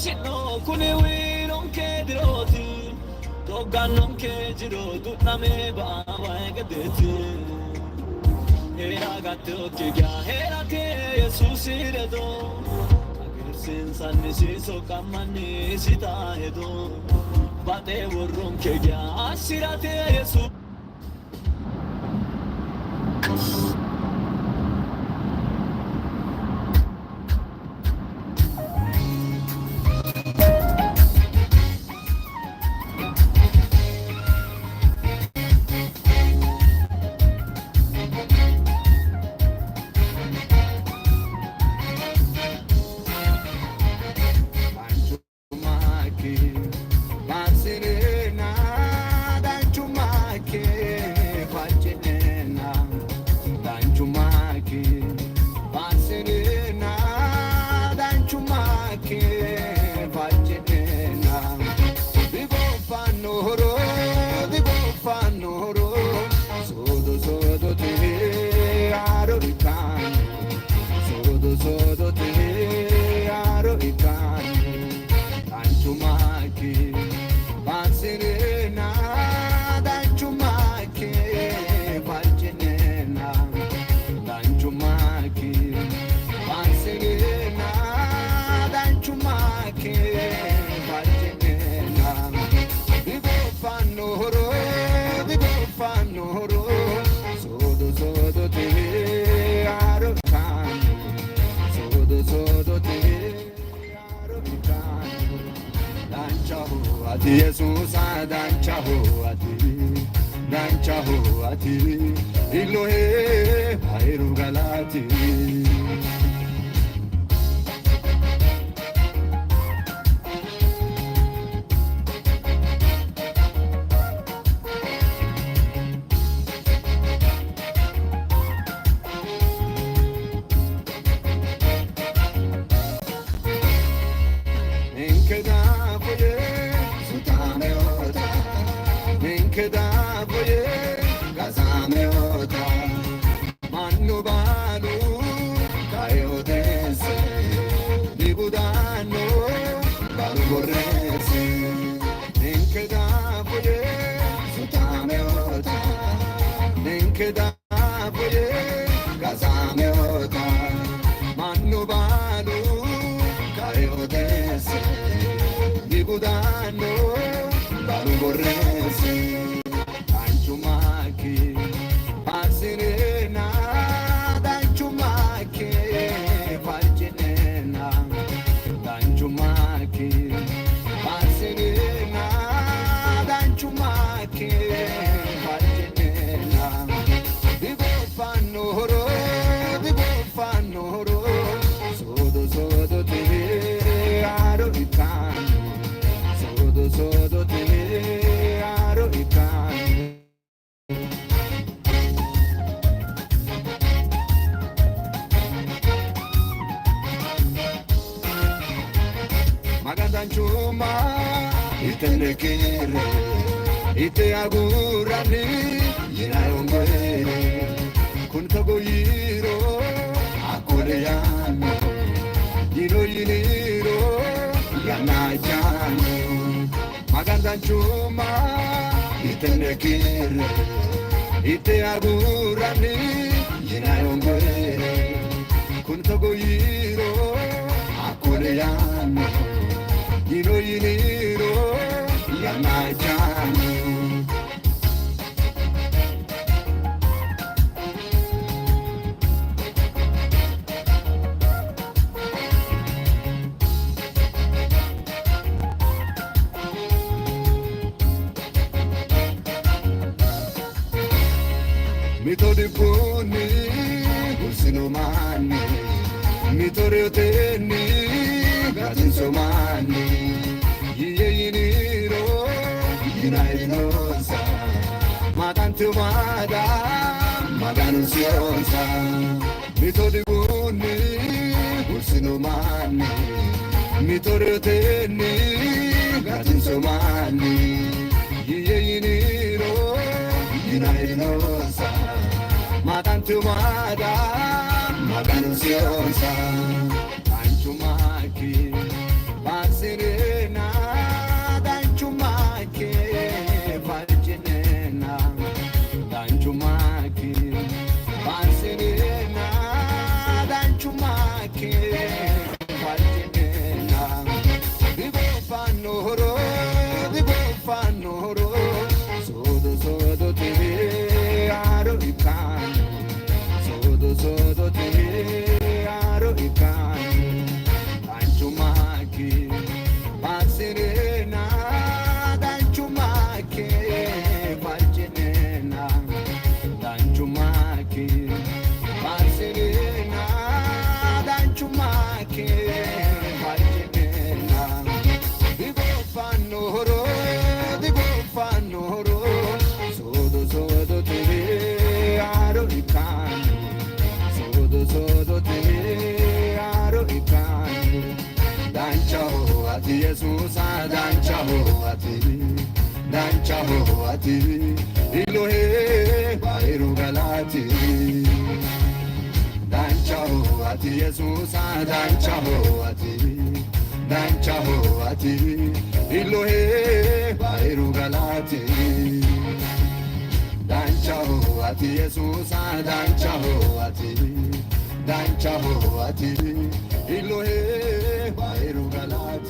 Sino kune we non che diroti Dogan non che giro tutta me ba che deti Era gatto che ga era te Jesus redo Agar senza ne si so kamani sita edo Bate vorron che ga asirate Jesus Jesus danchaho ati Ilohe Bairu galati Ite agurani yinaongere kuntogo yiro akole yano yiniro yanajano maganda chuma itenekire ite agurani yinaongere kuntogo yiro akole yano yiniro yanajano Mitore poni usino mani mitore oteni gatinso mani Iye yiniro yinainosa Matantu mada maganusiosa Mitore poni usino mani mitore oteni gatinso mani Iye yiniro yinainosa Matantu mada maganusiosa Anchumaki Bansirena danchumake farjinena danchumake Bansirena danchumake farjinena Dibo fanoro sodo te aro ikan sodo te aro ikan danchumake Bansirena danchumake farjinena danchumake Bansirena danchumake farjinena Dibo fanoro sodo te aro ikan sodo te aro ikan Danchaho ati Jesus danchaho ati Elohe bairu galati Danchaho ati Jesus danchaho ati Elohe bairu galati Danchaho ati Jesus danchaho ati Elohe bairu galati